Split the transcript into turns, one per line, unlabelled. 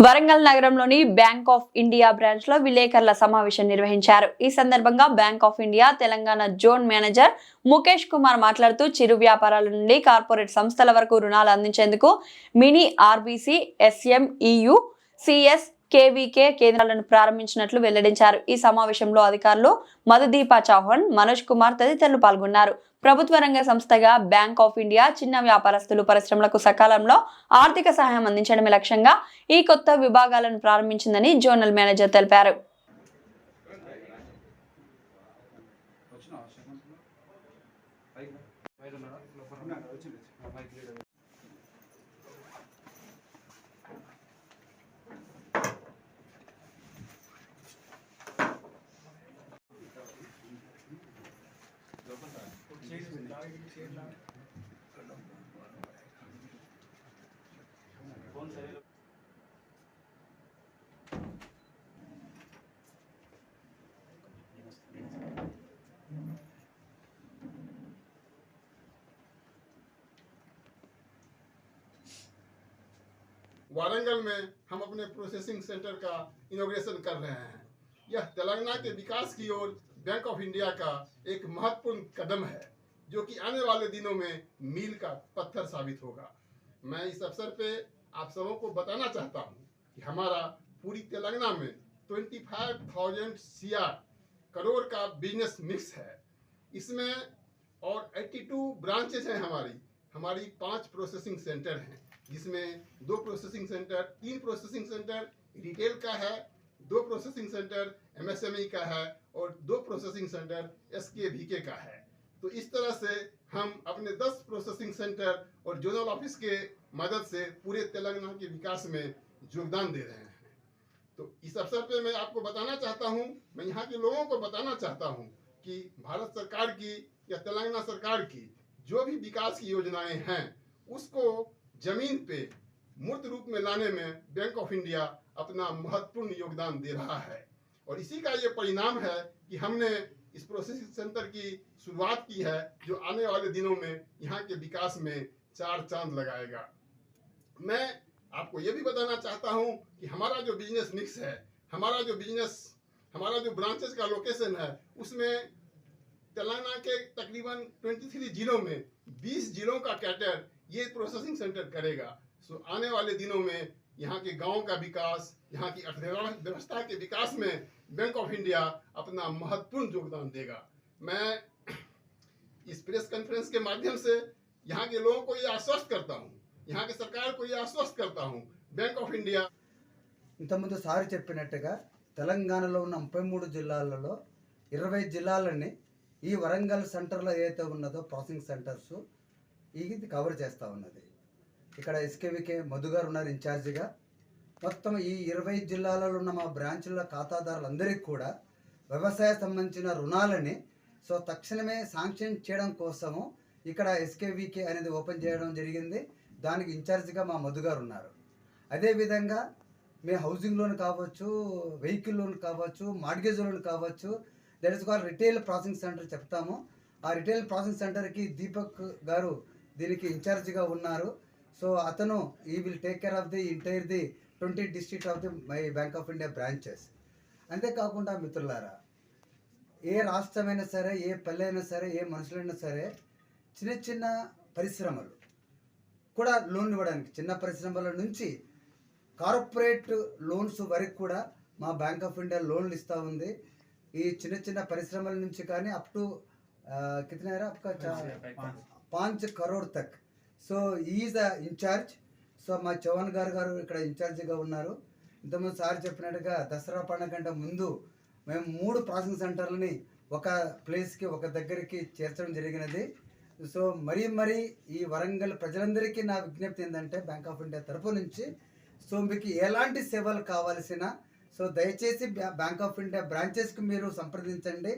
వరంగల్ నగరంలోని bank of India branch లో విలేకరుల సమావేశం నిర్వహించారు. ఈ సందర్భంగా bank of India Telangana zone manager Mukesh Kumar మాట్లాడుతూ చిరు వ్యాపారాల నుండి కార్పొరేట్ సంస్థల వరకు రుణాలు అందించేందుకు మినీ ఆర్బీసీ, ఎస్ఎంఈయు, సిఎస్, కేవీకే కేంద్రాలను ప్రారంభించినట్లు వెల్లడించారు. ఈ సమావేశంలో అధికారులు మధుదీప చౌహాన్, మనోజ్ కుమార్ తదితరులు పాల్గొన్నారు. ప్రభుత్వ రంగ సంస్థగా బ్యాంక్ ఆఫ్ ఇండియా చిన్న వ్యాపారస్తులు, పరిశ్రమలకు సకాలంలో ఆర్థిక సహాయం అందించడమే లక్ష్యంగా ఈ కొత్త విభాగాలను ప్రారంభించిందని జోనల్ మేనేజర్ తెలిపారు.
वारंगल में हम अपने प्रोसेसिंग सेंटर का इनॉग्रेशन कर रहे हैं। यह तेलंगाना के विकास की ओर बैंक ऑफ इंडिया का एक महत्वपूर्ण कदम है, जो कि आने वाले दिनों में मील का पत्थर साबित होगा। मैं इस अवसर पे आप सबों को बताना चाहता हूं कि हमारा पूरी तेलंगाना में 25,000 करोड़ का बिजनेस मिक्स है। इसमें और 82 ब्रांचेस हैं। हमारी 5 प्रोसेसिंग सेंटर हैं, जिसमें 2 processing centre, 3 processing centre retail का है, 2 प्रोसेसिंग सेंटर एमएसएमई का है और 2 प्रोसेसिंग सेंटर एसकेवीके का है। तो इस तरह से हम अपने 10 प्रोसेसिंग सेंटर और जोनल ऑफिस के मदद से पूरे तेलंगाना के विकास में योगदान दे रहे हैं। तो इस अवसर पे मैं आपको बताना चाहता हूँ, मैं यहाँ के लोगों को बताना चाहता हूँ कि भारत सरकार की या तेलंगाना सरकार की जो भी विकास की योजनाएं हैं, उसको जमीन पे मूर्त रूप में लाने में बैंक ऑफ इंडिया अपना महत्वपूर्ण योगदान दे रहा है। और इसी का ये परिणाम है कि हमने इस प्रोसेसिंग सेंटर की शुरुआत की है, जो आने वाले दिनों में यहाँ के विकास में 4 चांद लगाएगा। मैं आपको ये भी बताना चाहता हूँ कि हमारा जो बिजनेस मिक्स है, हमारा जो ब्रांचेस का लोकेशन है, उसमें तेलंगाना के तकरीबन 23 जिलों में 20 जिलों का कैटर ये प्रोसेसिंग सेंटर करेगा। सो आने वाले दिनों में यहाँ के गांव का विकास, यहाँ की अर्थव्यवस्था के विकास में बैंक ऑफ इंडिया अपना महत्वपूर्ण योगदान देगा। मैं इस प्रेस कॉन्फ्रेंस के माध्यम से यहाँ के लोगों को ये आश्वस्त करता हूँ, यहाँ की सरकार को ये आश्वस्त करता हूँ, बैंक ऑफ इंडिया
ఇంతకుముందు సారి చెప్పినట్టుగా తెలంగాణలో ఉన్న 33 జిల్లాలలో 20 జిల్లాలని ఈ వరంగల్ సెంటర్లో ఏదైతే ఉన్నదో ప్రాసెసింగ్ సెంటర్స్ ఇది కవర్ చేస్తూ ఉన్నది. ఇక్కడ ఎస్కేవికే మధు గారు ఉన్నారు ఇన్ఛార్జిగా. మొత్తం ఈ 20 జిల్లాలలో ఉన్న మా బ్రాంచ్ల ఖాతాదారులందరికీ కూడా వ్యవసాయ సంబంధించిన రుణాలని తక్షణమే శాంక్షన్ చేయడం కోసము ఇక్కడ ఎస్కేవికే అనేది ఓపెన్ చేయడం జరిగింది. దానికి ఇన్ఛార్జిగా మా మధు గారు ఉన్నారు. అదేవిధంగా మీ హౌసింగ్ లోన్ కావచ్చు, వెహికల్ లోన్ కావచ్చు, మార్గేజ్ లోన్ కావచ్చు, that is called retail processing centre చెప్తాము. ఆ రిటైల్ ప్రాసెసింగ్ సెంటర్కి దీపక్ గారు దీనికి ఇన్ఛార్జిగా ఉన్నారు. అతను ఈ will take care of the entire the 20 district of the my bank of India branches. అంతేకాకుండా మిత్రులారా, ఏ రాష్ట్రమైనా సరే, ఏ పల్లె అయినా సరే, ఏ మనుషులైనా సరే చిన్న చిన్న పరిశ్రమలు కూడా లోన్ ఇవ్వడానికి, చిన్న పరిశ్రమల నుంచి కార్పొరేట్ లోన్స్ వరకు కూడా మా బ్యాంక్ ఆఫ్ ఇండియా లోన్లు ఇస్తూ ఉంది. ఈ చిన్న చిన్న పరిశ్రమల నుంచి కానీ అప్ టు कितना है आपका 5 करोड़ तक. Is the incharge. మా చౌహాన్ గారు ఇక్కడ ఇన్ఛార్జిగా ఉన్నారు. ఇంతకుముందు సార్ చెప్పినట్టుగా దసరా పండుగ కంటే ముందు మేము 3 ప్రాసెసింగ్ సెంటర్లని ఒక ప్లేస్కి, ఒక దగ్గరికి చేర్చడం జరిగినది. మరీ ఈ వరంగల్ ప్రజలందరికీ నా విజ్ఞప్తి ఏంటంటే, బ్యాంక్ ఆఫ్ ఇండియా తరపు నుంచి మీకు ఎలాంటి సేవలు కావాల్సిన దయచేసి బ్యాంక్ ఆఫ్ ఇండియా బ్రాంచెస్కి మీరు సంప్రదించండి.